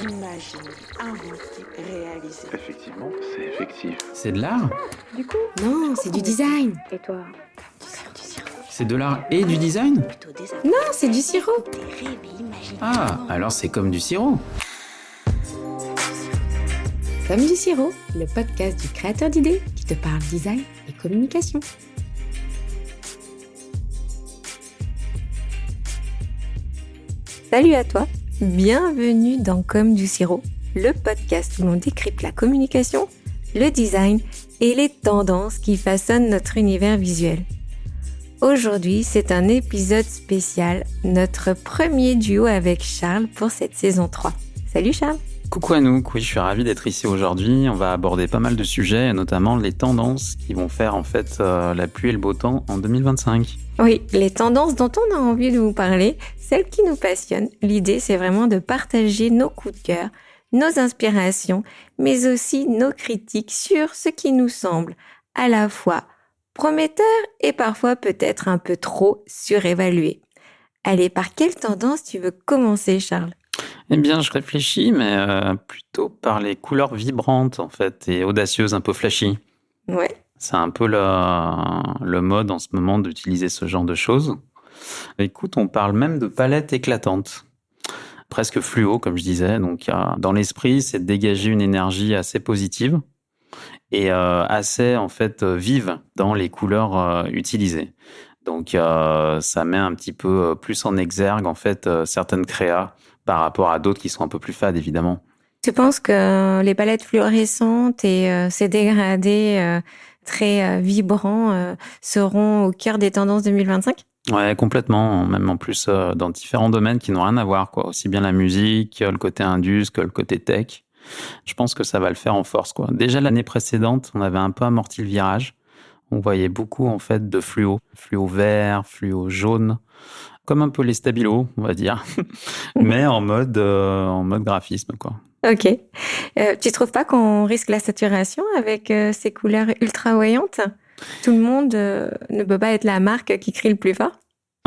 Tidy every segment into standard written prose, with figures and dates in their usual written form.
Imaginer, inventer, réaliser. Effectivement, c'est effectif. C'est de l'art? Du coup, Non, c'est du design. et toi? C'est de l'art et du design? Plutôt des Non, c'est du sirop. des rêves et imaginations. Ah, alors c'est comme du sirop. Comme du sirop, le podcast du créateur d'idées qui te parle design et communication. Salut à toi, bienvenue dans Comme du sirop, le podcast où l'on décrypte la communication, le design et les tendances qui façonnent notre univers visuel. Aujourd'hui, c'est un épisode spécial, notre premier duo avec Charles pour cette saison 3. Salut Charles! Coucou Anouk, oui, je suis ravi d'être ici aujourd'hui. On va aborder pas mal de sujets, et notamment les tendances qui vont faire en fait la pluie et le beau temps en 2025. Oui, les tendances dont on a envie de vous parler, celles qui nous passionnent. L'idée, c'est vraiment de partager nos coups de cœur, nos inspirations, mais aussi nos critiques sur ce qui nous semble à la fois prometteur et parfois peut-être un peu trop surévalué. Allez, par quelle tendance tu veux commencer, Charles ? Eh bien, je réfléchis, mais plutôt par les couleurs vibrantes en fait et audacieuses, un peu flashy. Ouais. C'est un peu le mode en ce moment d'utiliser ce genre de choses. Écoute, on parle même de palettes éclatantes, presque fluo, comme je disais. Donc, dans l'esprit, c'est de dégager une énergie assez positive et assez en fait vive dans les couleurs utilisées. Donc, ça met un petit peu plus en exergue en fait certaines créas par rapport à d'autres qui sont un peu plus fades, évidemment. Tu penses que les palettes fluorescentes et ces dégradés très vibrants seront au cœur des tendances 2025 ? Ouais, complètement. Même en plus dans différents domaines qui n'ont rien à voir, quoi. Aussi bien la musique, le côté indus que le côté tech. Je pense que ça va le faire en force, quoi. Déjà l'année précédente, on avait un peu amorti le virage. On voyait beaucoup en fait de fluo vert, fluo jaune, comme un peu les stabilos, on va dire, mais en mode graphisme, quoi. Ok. Tu trouves pas qu'on risque la saturation avec ces couleurs ultra voyantes ? Tout le monde ne peut pas être la marque qui crie le plus fort ?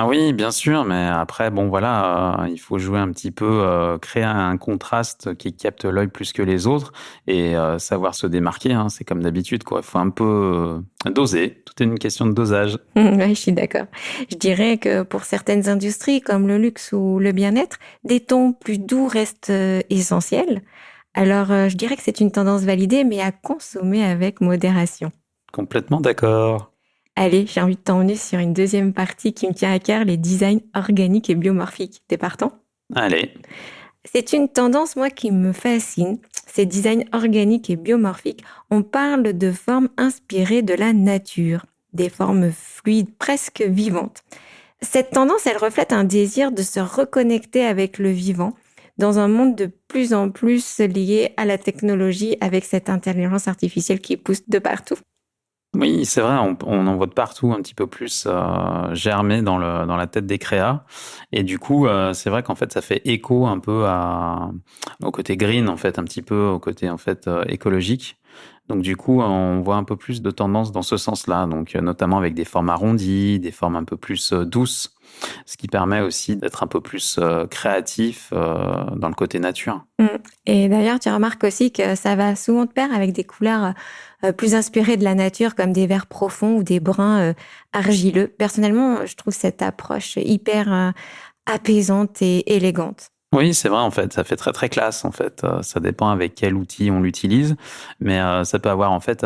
Ah oui, bien sûr, mais après, bon voilà, il faut jouer un petit peu, créer un contraste qui capte l'œil plus que les autres et savoir se démarquer, hein, c'est comme d'habitude, quoi. Il faut un peu doser, tout est une question de dosage. Ouais, je suis d'accord. Je dirais que pour certaines industries comme le luxe ou le bien-être, des tons plus doux restent essentiels. Alors, je dirais que c'est une tendance validée, mais à consommer avec modération. Complètement d'accord. Allez, j'ai envie de t'emmener sur une deuxième partie qui me tient à cœur, les designs organiques et biomorphiques. T'es partant ? Allez. C'est une tendance, moi, qui me fascine. Ces designs organiques et biomorphiques, on parle de formes inspirées de la nature, des formes fluides, presque vivantes. Cette tendance, elle reflète un désir de se reconnecter avec le vivant dans un monde de plus en plus lié à la technologie avec cette intelligence artificielle qui pousse de partout. Oui, c'est vrai, on en voit de partout un petit peu plus germer dans la tête des créas. Et du coup, c'est vrai qu'en fait, ça fait écho un peu au côté green, en fait, un petit peu au côté en fait écologique. Donc du coup, on voit un peu plus de tendance dans ce sens-là, donc notamment avec des formes arrondies, des formes un peu plus douces, ce qui permet aussi d'être un peu plus créatif dans le côté nature. Et d'ailleurs, tu remarques aussi que ça va souvent de pair avec des couleurs plus inspirées de la nature, comme des verts profonds ou des bruns argileux. Personnellement, je trouve cette approche hyper apaisante et élégante. Oui, c'est vrai, en fait, ça fait très très classe, en fait. Ça dépend avec quel outil on l'utilise, mais ça peut avoir en fait,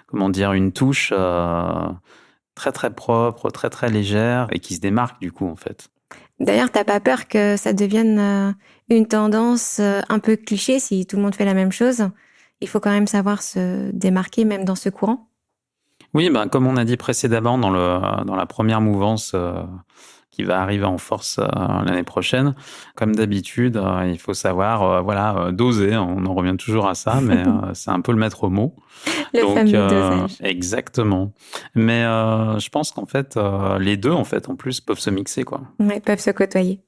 comment dire, une touche très très propre, très très légère et qui se démarque du coup, en fait. D'ailleurs, t'as pas peur que ça devienne une tendance un peu cliché si tout le monde fait la même chose ? Il faut quand même savoir se démarquer même dans ce courant. Oui, ben, comme on a dit précédemment dans la première mouvance qui va arriver en force l'année prochaine, comme d'habitude, il faut savoir doser. On en revient toujours à ça, mais c'est un peu le maître mot. Le fameux dosage. Exactement. Mais je pense qu'en fait, les deux, en fait, en plus, peuvent se mixer, quoi. Ouais, peuvent se côtoyer.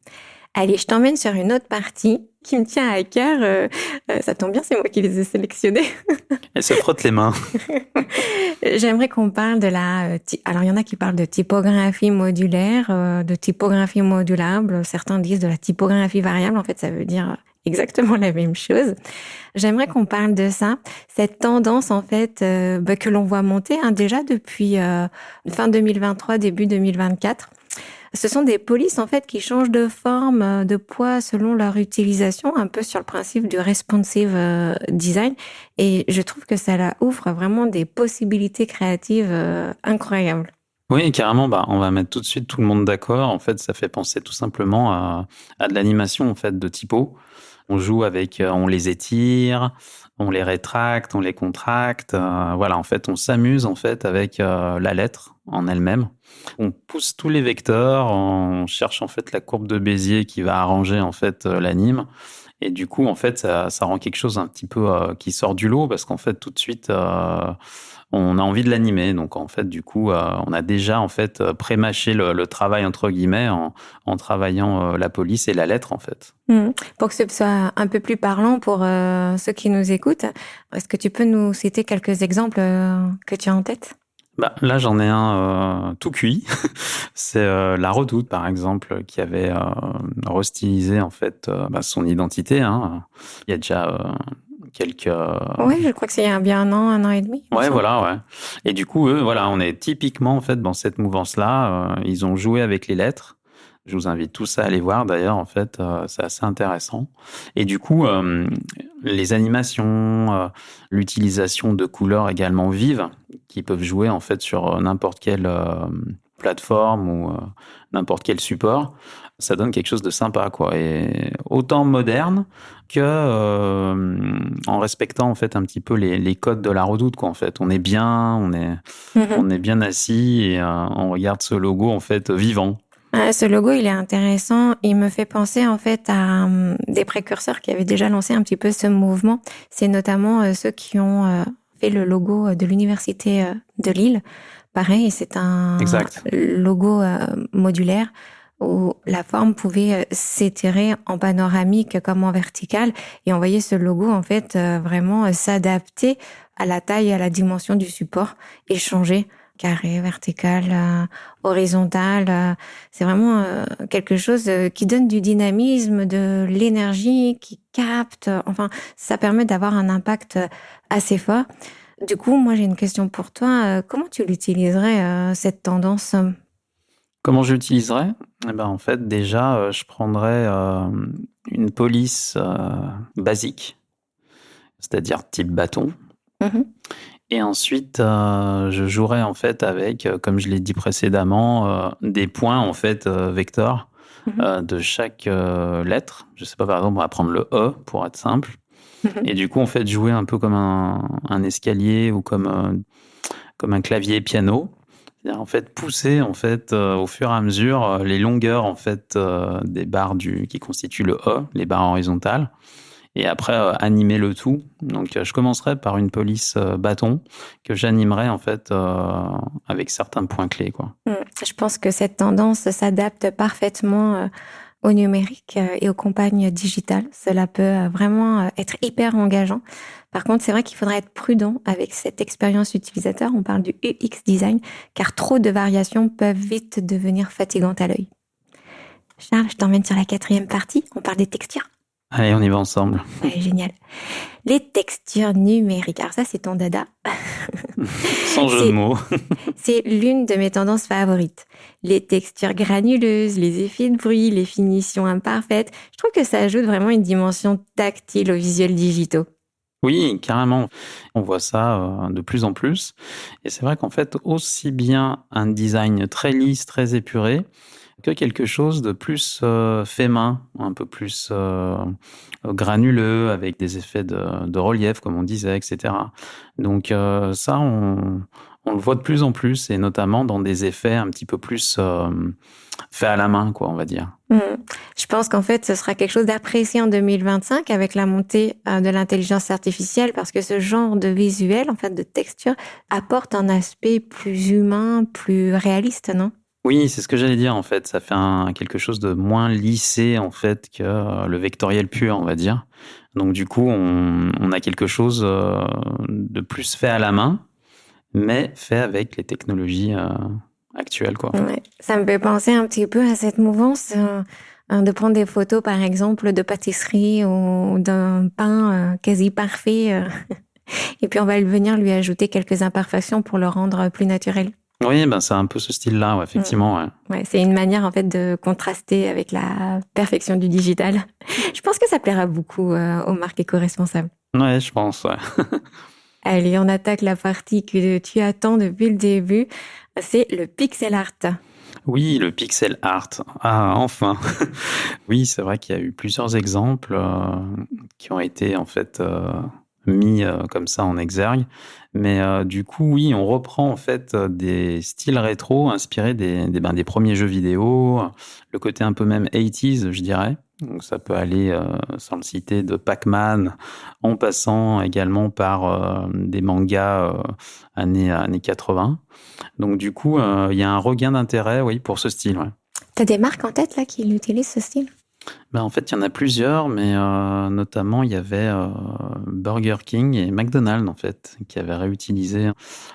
Allez, je t'emmène sur une autre partie qui me tient à cœur. Ça tombe bien, c'est moi qui les ai sélectionnés. Elle se frotte les mains. J'aimerais qu'on parle de la... Alors, il y en a qui parlent de typographie modulaire, de typographie modulable. Certains disent de la typographie variable. En fait, ça veut dire exactement la même chose. J'aimerais qu'on parle de ça, cette tendance en fait que l'on voit monter déjà depuis fin 2023, début 2024. Ce sont des polices en fait qui changent de forme, de poids selon leur utilisation, un peu sur le principe du responsive design. Et je trouve que ça là ouvre vraiment des possibilités créatives incroyables. Oui, carrément, on va mettre tout de suite tout le monde d'accord. En fait, ça fait penser tout simplement à de l'animation en fait de typos. On joue avec, on les étire, on les rétracte, on les contracte. Voilà, en fait, on s'amuse en fait avec la lettre en elle-même. On pousse tous les vecteurs, on cherche en fait la courbe de Bézier qui va arranger en fait l'anime. Et du coup, en fait, ça rend quelque chose un petit peu qui sort du lot parce qu'en fait, tout de suite, on a envie de l'animer. Donc, en fait, du coup, on a déjà en fait pré-mâché le travail entre guillemets en travaillant la police et la lettre en fait. Pour que ce soit un peu plus parlant pour ceux qui nous écoutent, est-ce que tu peux nous citer quelques exemples que tu as en tête? Là, j'en ai un tout cuit. C'est La Redoute, par exemple, qui avait restylisé en fait son identité. Hein. Il y a déjà quelques... Oui, je crois que c'est il y a bien un an et demi. Ouais, voilà, ouais. Et du coup, eux, voilà, on est typiquement en fait dans cette mouvance-là. Ils ont joué avec les lettres. Je vous invite tous à aller voir. D'ailleurs, en fait, c'est assez intéressant. Et du coup, les animations, l'utilisation de couleurs également vives qui peuvent jouer en fait sur n'importe quelle plateforme ou n'importe quel support, ça donne quelque chose de sympa, quoi. Et autant moderne que en respectant en fait un petit peu les codes de la Redoute, quoi. En fait, on est bien, on est bien assis et on regarde ce logo en fait vivant. Ce logo, il est intéressant. Il me fait penser en fait à des précurseurs qui avaient déjà lancé un petit peu ce mouvement. C'est notamment ceux qui ont fait le logo de l'université de Lille. Pareil, c'est un logo modulaire où la forme pouvait s'étirer en panoramique comme en verticale. Et on voyait ce logo en fait vraiment s'adapter à la taille et à la dimension du support et changer. Carré, vertical, horizontal. C'est vraiment quelque chose qui donne du dynamisme, de l'énergie, qui capte. Enfin, ça permet d'avoir un impact assez fort. Du coup, moi, j'ai une question pour toi. Comment tu l'utiliserais, cette tendance? Comment je l'utiliserais? En fait, déjà, je prendrais une police basique, c'est-à-dire type bâton. Et ensuite, je jouerai en fait avec, comme je l'ai dit précédemment, des points en fait vecteurs de chaque lettre. Je sais pas, par exemple, on va prendre le E pour être simple. Et du coup, en fait, jouer un peu comme un escalier ou comme un clavier piano. C'est-à-dire en fait pousser en fait au fur et à mesure les longueurs en fait des barres qui constituent le E, les barres horizontales. Et après, animer le tout. Donc, je commencerai par une police bâton que j'animerai en fait avec certains points clés, quoi. Je pense que cette tendance s'adapte parfaitement au numérique et aux campagnes digitales. Cela peut vraiment être hyper engageant. Par contre, c'est vrai qu'il faudra être prudent avec cette expérience utilisateur. On parle du UX design, car trop de variations peuvent vite devenir fatigantes à l'œil. Charles, je t'emmène sur la 4e partie. On parle des textures. Allez, on y va ensemble. Ouais, génial. Les textures numériques. Alors ça, c'est ton dada. Sans jeu de mots. C'est l'une de mes tendances favorites. Les textures granuleuses, les effets de bruit, les finitions imparfaites. Je trouve que ça ajoute vraiment une dimension tactile aux visuels digitaux. Oui, carrément. On voit ça de plus en plus. Et c'est vrai qu'en fait, aussi bien un design très lisse, très épuré, que quelque chose de plus fait main, un peu plus granuleux, avec des effets de relief, comme on disait, etc. Donc ça, on le voit de plus en plus, et notamment dans des effets un petit peu plus faits à la main, quoi, on va dire. Je pense qu'en fait, ce sera quelque chose d'apprécié en 2025 avec la montée de l'intelligence artificielle, parce que ce genre de visuel, en fait, de texture, apporte un aspect plus humain, plus réaliste, non ? Oui, c'est ce que j'allais dire en fait. Ça fait quelque chose de moins lissé en fait que le vectoriel pur, on va dire. Donc du coup, on a quelque chose de plus fait à la main, mais fait avec les technologies actuelles, quoi. Ouais. Ça me fait penser un petit peu à cette mouvance de prendre des photos, par exemple, de pâtisserie ou d'un pain quasi parfait. Et puis, on va venir lui ajouter quelques imperfections pour le rendre plus naturel. Oui, ben, c'est un peu ce style-là, ouais, effectivement. Ouais. Ouais, c'est une manière, en fait, de contraster avec la perfection du digital. Je pense que ça plaira beaucoup aux marques éco-responsables. Ouais, je pense, ouais. Allez, on attaque la partie que tu attends depuis le début. C'est le pixel art. Oui, le pixel art. Ah, enfin. Oui, c'est vrai qu'il y a eu plusieurs exemples qui ont été en fait mis comme ça en exergue. Mais du coup, oui, on reprend en fait des styles rétro inspirés des premiers jeux vidéo, le côté un peu même 80s, je dirais. Donc ça peut aller, sans le citer, de Pac-Man, en passant également par des mangas années 80. Donc du coup, il y a un regain d'intérêt, oui, pour ce style. Ouais. T'as des marques en tête là qui utilisent ce style? Ben, en fait, il y en a plusieurs, mais notamment, il y avait Burger King et McDonald's, en fait, qui avaient réutilisé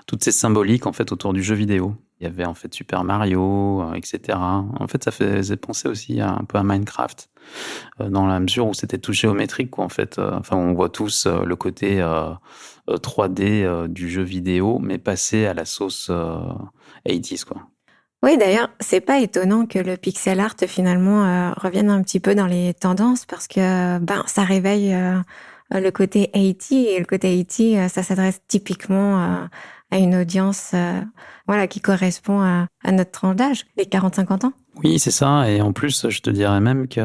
toutes ces symboliques, en fait, autour du jeu vidéo. Il y avait, en fait, Super Mario, etc. En fait, ça faisait penser aussi un peu à Minecraft, dans la mesure où c'était tout géométrique, quoi, en fait. Enfin, on voit tous le côté 3D du jeu vidéo, mais passé à la sauce 80s, quoi. Oui, d'ailleurs, c'est pas étonnant que le pixel art finalement revienne un petit peu dans les tendances parce que ça réveille le côté 80 et le côté 80, ça s'adresse typiquement à une audience voilà, qui correspond à notre tranche d'âge, les 40-50 ans. Oui, c'est ça. Et en plus, je te dirais même que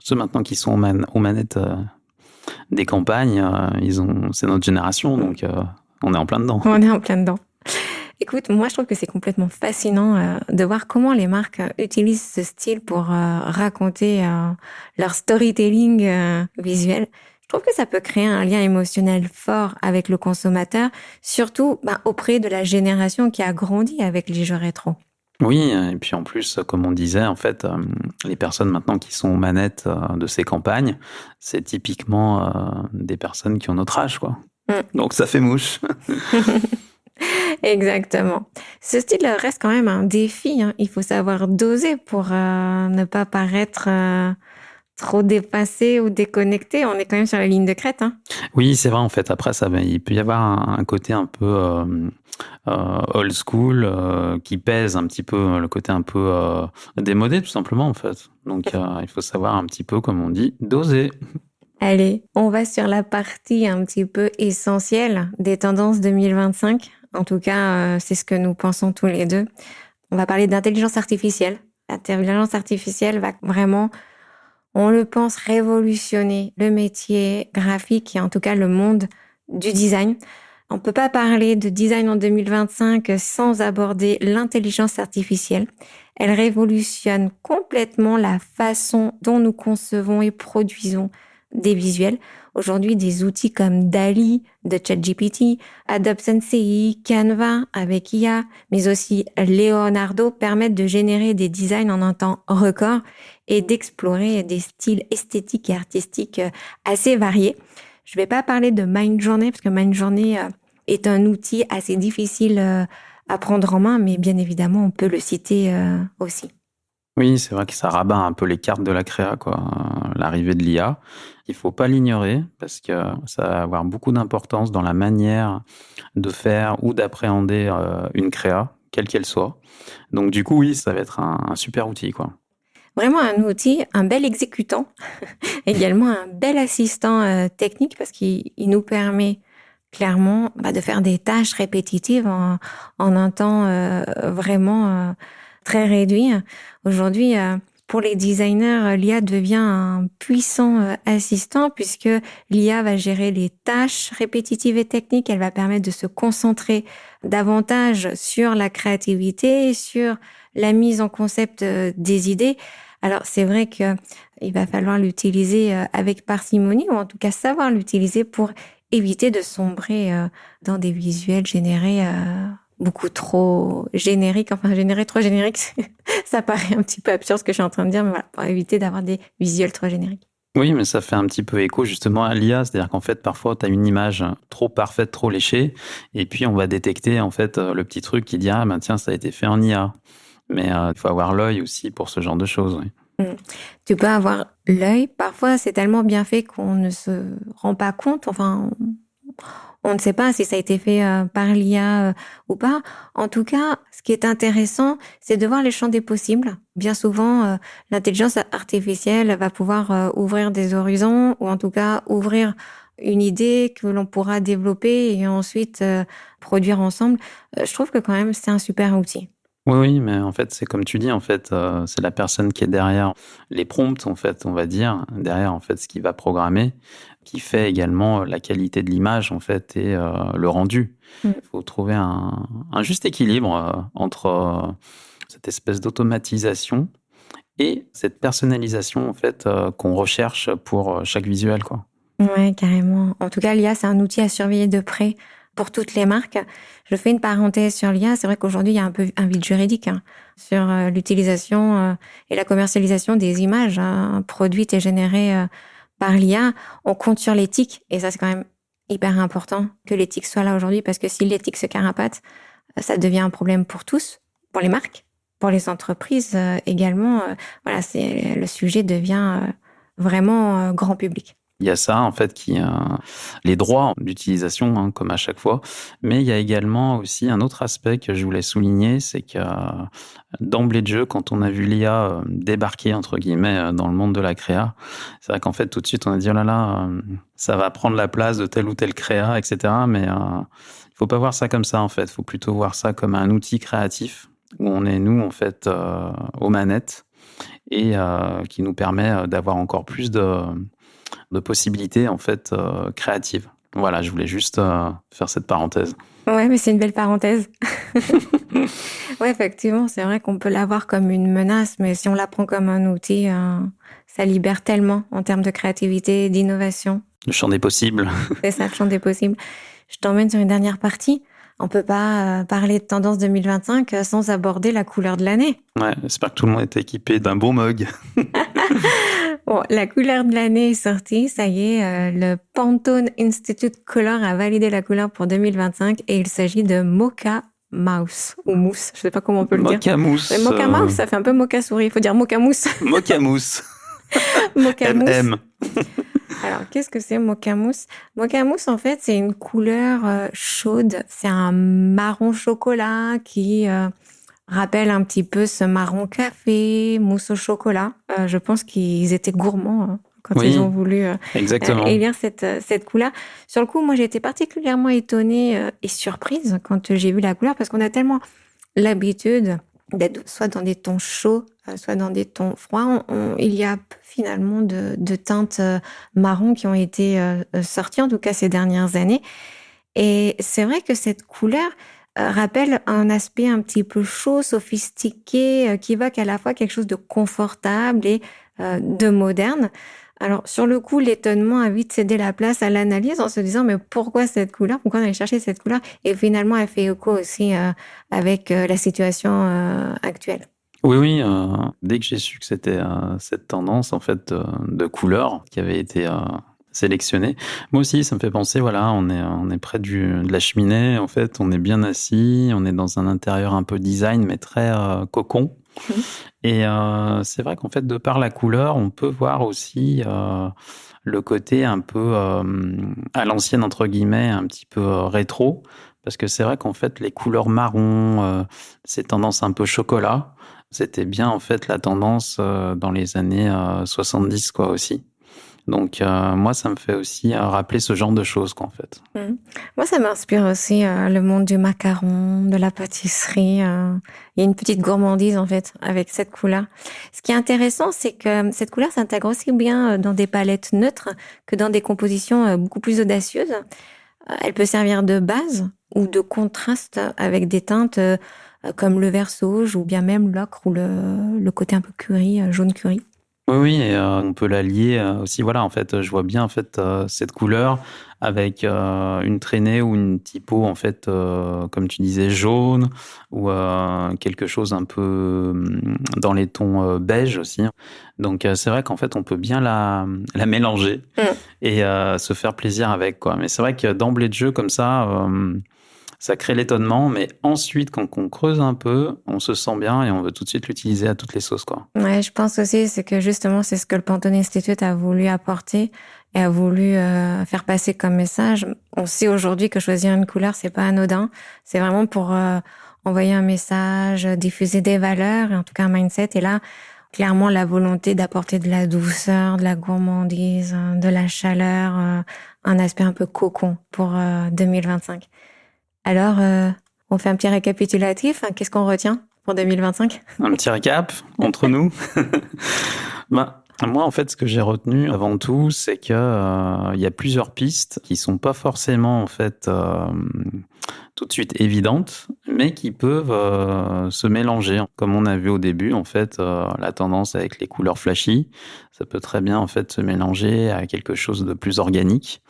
ceux maintenant qui sont aux manettes des campagnes, c'est notre génération, donc on est en plein dedans. On est en plein dedans. Écoute, moi je trouve que c'est complètement fascinant de voir comment les marques utilisent ce style pour raconter leur storytelling visuel. Je trouve que ça peut créer un lien émotionnel fort avec le consommateur, surtout auprès de la génération qui a grandi avec les jeux rétro. Oui, et puis en plus, comme on disait, en fait, les personnes maintenant qui sont aux manettes de ces campagnes, c'est typiquement des personnes qui ont notre âge, quoi. Donc ça fait mouche. Exactement. Ce style reste quand même un défi, hein. Il faut savoir doser pour ne pas paraître trop dépassé ou déconnecté. On est quand même sur la ligne de crête, hein. Oui, c'est vrai, en fait. Après, il peut y avoir un côté un peu old school qui pèse un petit peu, le côté un peu démodé, tout simplement, en fait. Donc, il faut savoir un petit peu, comme on dit, doser. Allez, on va sur la partie un petit peu essentielle des tendances 2025. En tout cas, c'est ce que nous pensons tous les deux. On va parler d'intelligence artificielle. L'intelligence artificielle va vraiment, on le pense, révolutionner le métier graphique et en tout cas le monde du design. On ne peut pas parler de design en 2025 sans aborder l'intelligence artificielle. Elle révolutionne complètement la façon dont nous concevons et produisons des visuels. Aujourd'hui, des outils comme DALL-E de ChatGPT, Adobe Sensei, Canva avec IA, mais aussi Leonardo permettent de générer des designs en un temps record et d'explorer des styles esthétiques et artistiques assez variés. Je vais pas parler de Midjourney parce que Midjourney est un outil assez difficile à prendre en main, mais bien évidemment, on peut le citer aussi. Oui, c'est vrai que ça rabat un peu les cartes de la créa, quoi. L'arrivée de l'IA. Il faut pas l'ignorer parce que ça va avoir beaucoup d'importance dans la manière de faire ou d'appréhender une créa, quelle qu'elle soit. Donc du coup, oui, ça va être un super outil, quoi. Vraiment un outil, un bel exécutant, également un bel assistant technique parce qu'il nous permet clairement de faire des tâches répétitives en un temps vraiment très réduit. Aujourd'hui, pour les designers, l'IA devient un puissant assistant puisque l'IA va gérer les tâches répétitives et techniques. Elle va permettre de se concentrer davantage sur la créativité, sur la mise en concept des idées. Alors, c'est vrai que il va falloir l'utiliser avec parcimonie ou en tout cas savoir l'utiliser pour éviter de sombrer dans des visuels générés beaucoup trop génériques. Enfin, générés trop génériques, ça paraît un petit peu absurde ce que je suis en train de dire, mais voilà, pour éviter d'avoir des visuels trop génériques. Oui, mais ça fait un petit peu écho justement à l'IA, c'est-à-dire qu'en fait, parfois, tu as une image trop parfaite, trop léchée, et puis on va détecter en fait le petit truc qui dit « Ah, ben tiens, ça a été fait en IA ». Mais il faut avoir l'œil aussi pour ce genre de choses, oui. Tu peux avoir l'œil. Parfois, c'est tellement bien fait qu'on ne se rend pas compte. Enfin, on ne sait pas si ça a été fait par l'IA ou pas. En tout cas, ce qui est intéressant, c'est de voir les champs des possibles. Bien souvent, l'intelligence artificielle va pouvoir ouvrir des horizons ou en tout cas ouvrir une idée que l'on pourra développer et ensuite produire ensemble. Je trouve que quand même, c'est un super outil. Oui, mais en fait, c'est comme tu dis, en fait, c'est la personne qui est derrière les prompts, en fait, on va dire, derrière, en fait, ce qui va programmer, qui fait également la qualité de l'image, en fait, et le rendu. Il faut trouver un juste équilibre entre cette espèce d'automatisation et cette personnalisation, en fait, qu'on recherche pour chaque visuel, quoi. Ouais, carrément. En tout cas, l'IA, c'est un outil à surveiller de près pour toutes les marques. Je fais une parenthèse sur l'IA. C'est vrai qu'aujourd'hui, il y a un peu un vide juridique sur l'utilisation et la commercialisation des images produites et générées par l'IA. On compte sur l'éthique et ça, c'est quand même hyper important que l'éthique soit là aujourd'hui parce que si l'éthique se carapate, ça devient un problème pour tous, pour les marques, pour les entreprises également. Voilà, le sujet devient vraiment grand public. Il y a ça, en fait, les droits d'utilisation, hein, comme à chaque fois. Mais il y a également aussi un autre aspect que je voulais souligner, c'est que d'emblée de jeu, quand on a vu l'IA débarquer, entre guillemets, dans le monde de la créa, c'est vrai qu'en fait, tout de suite, on a dit, oh là là, ça va prendre la place de telle ou telle créa, etc. Mais il faut pas voir ça comme ça, en fait. Il faut plutôt voir ça comme un outil créatif, où on est, nous, en fait, aux manettes, et qui nous permet d'avoir encore plus de possibilités en fait créatives. Voilà, je voulais juste faire cette parenthèse. Ouais, mais c'est une belle parenthèse. Ouais, effectivement, c'est vrai qu'on peut l'avoir comme une menace, mais si on la prend comme un outil, ça libère tellement en termes de créativité, d'innovation. Le champ des possibles. C'est ça, le champ des possibles. Je t'emmène sur une dernière partie. On peut pas parler de tendance 2025 sans aborder la couleur de l'année. Ouais, j'espère que tout le monde est équipé d'un beau mug. Bon, la couleur de l'année est sortie, ça y est, le Pantone Institute Color a validé la couleur pour 2025 et il s'agit de Mocha Mouse ou mousse, je sais pas comment on peut le dire. Mocha mousse. Mocha Mouse, ça fait un peu Mocha souris, il faut dire Mocha Mousse. Mocha mousse. Mocha Mousse. MM. Alors, qu'est-ce que c'est Mocha Mousse? Mocha Mousse, en fait, c'est une couleur chaude, c'est un marron chocolat qui rappelle un petit peu ce marron café, mousse au chocolat. Je pense qu'ils étaient gourmands quand Oui, ils ont voulu exactement. élire cette couleur. Sur le coup, moi, j'ai été particulièrement étonnée et surprise quand j'ai vu la couleur parce qu'on a tellement l'habitude d'être soit dans des tons chauds, soit dans des tons froids. Il y a peu, finalement de teintes marron qui ont été sorties, en tout cas ces dernières années. Et c'est vrai que cette couleur rappelle un aspect un petit peu chaud, sophistiqué, qui évoque à la fois quelque chose de confortable et de moderne. Alors, sur le coup, l'étonnement a vite cédé la place à l'analyse en se disant, mais pourquoi cette couleur? Pourquoi on allait chercher cette couleur? Et finalement, elle fait écho aussi avec la situation actuelle. Oui, dès que j'ai su que c'était cette tendance en fait de couleur qui avait été sélectionnée, moi aussi ça me fait penser, voilà, on est près de la cheminée, en fait, on est bien assis, on est dans un intérieur un peu design mais très cocon. Mmh. Et c'est vrai qu'en fait, de par la couleur, on peut voir aussi le côté un peu à l'ancienne, entre guillemets, un petit peu rétro. Parce que c'est vrai qu'en fait, les couleurs marron, ces tendances un peu chocolat, c'était bien en fait la tendance dans les années 70, quoi, aussi. Donc moi, ça me fait aussi rappeler ce genre de choses, quoi, en fait. Mmh. Moi, ça m'inspire aussi le monde du macaron, de la pâtisserie. Il y a une petite gourmandise, en fait, avec cette couleur. Ce qui est intéressant, c'est que cette couleur s'intègre aussi bien dans des palettes neutres que dans des compositions beaucoup plus audacieuses. Elle peut servir de base ou de contraste avec des teintes comme le vert sauge ou bien même l'ocre ou le côté un peu curry, jaune curry. Oui, et on peut la lier aussi. Voilà, en fait, je vois bien en fait cette couleur avec une traînée ou une typo en fait, comme tu disais, jaune ou quelque chose un peu dans les tons beige aussi. Donc c'est vrai qu'en fait, on peut bien la mélanger et se faire plaisir avec, quoi. Mais c'est vrai que d'emblée de jeu comme ça, Ça crée l'étonnement, mais ensuite, quand on creuse un peu, on se sent bien et on veut tout de suite l'utiliser à toutes les sauces, quoi. Ouais, je pense aussi, c'est que justement, c'est ce que le Pantone Institute a voulu apporter et a voulu faire passer comme message. On sait aujourd'hui que choisir une couleur, c'est pas anodin. C'est vraiment pour envoyer un message, diffuser des valeurs, et en tout cas un mindset. Et là, clairement, la volonté d'apporter de la douceur, de la gourmandise, de la chaleur, un aspect un peu cocon pour 2025. Alors, on fait un petit récapitulatif. Qu'est-ce qu'on retient pour 2025? Un petit récap entre nous. Moi, en fait, ce que j'ai retenu avant tout, c'est que y a plusieurs pistes qui sont pas forcément en fait tout de suite évidentes, mais qui peuvent se mélanger. Comme on a vu au début, en fait, la tendance avec les couleurs flashy, ça peut très bien en fait se mélanger à quelque chose de plus organique.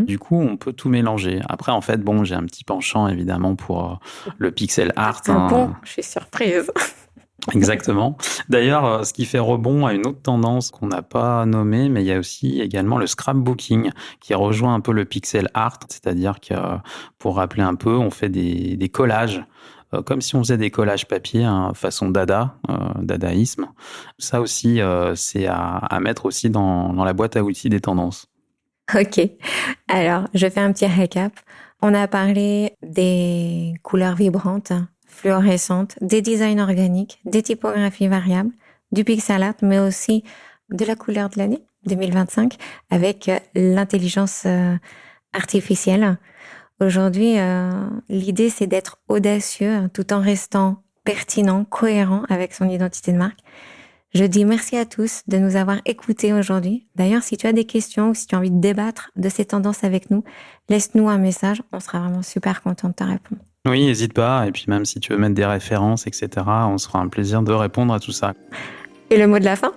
Du coup, on peut tout mélanger. Après, en fait, bon, j'ai un petit penchant évidemment pour le pixel art. Bon, je suis surprise. Exactement. D'ailleurs, ce qui fait rebond à une autre tendance qu'on n'a pas nommée, mais il y a aussi également le scrapbooking qui rejoint un peu le pixel art, c'est-à-dire que, pour rappeler un peu, on fait des collages, comme si on faisait des collages papier, hein, façon dadaïsme. Ça aussi, c'est à mettre aussi dans la boîte à outils des tendances. Ok. Alors, je fais un petit récap. On a parlé des couleurs vibrantes, fluorescentes, des designs organiques, des typographies variables, du pixel art, mais aussi de la couleur de l'année 2025 avec l'intelligence artificielle. Aujourd'hui, l'idée, c'est d'être audacieux tout en restant pertinent, cohérent avec son identité de marque. Je dis merci à tous de nous avoir écoutés aujourd'hui. D'ailleurs, si tu as des questions ou si tu as envie de débattre de ces tendances avec nous, laisse-nous un message. On sera vraiment super content de te répondre. Oui, n'hésite pas. Et puis même si tu veux mettre des références, etc., on sera un plaisir de répondre à tout ça. Et le mot de la fin ?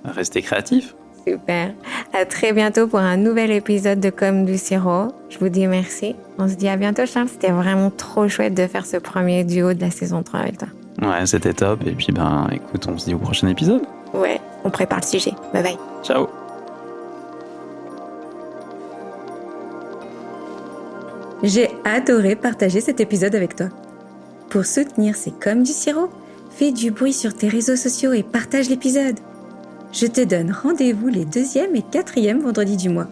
Restez créatifs. Super. À très bientôt pour un nouvel épisode de Comme du sirop. Je vous dis merci. On se dit à bientôt, Charles. C'était vraiment trop chouette de faire ce premier duo de la saison 3 avec toi. Ouais, c'était top. Et puis, écoute, on se dit au prochain épisode. Ouais, on prépare le sujet. Bye bye. Ciao. J'ai adoré partager cet épisode avec toi. Pour soutenir C'est comme du sirop, fais du bruit sur tes réseaux sociaux et partage l'épisode. Je te donne rendez-vous les 2e et 4e vendredis du mois.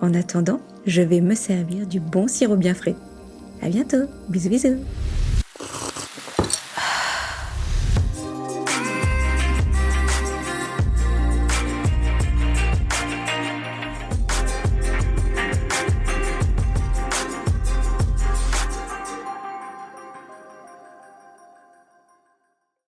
En attendant, je vais me servir du bon sirop bien frais. À bientôt. Bisous bisous.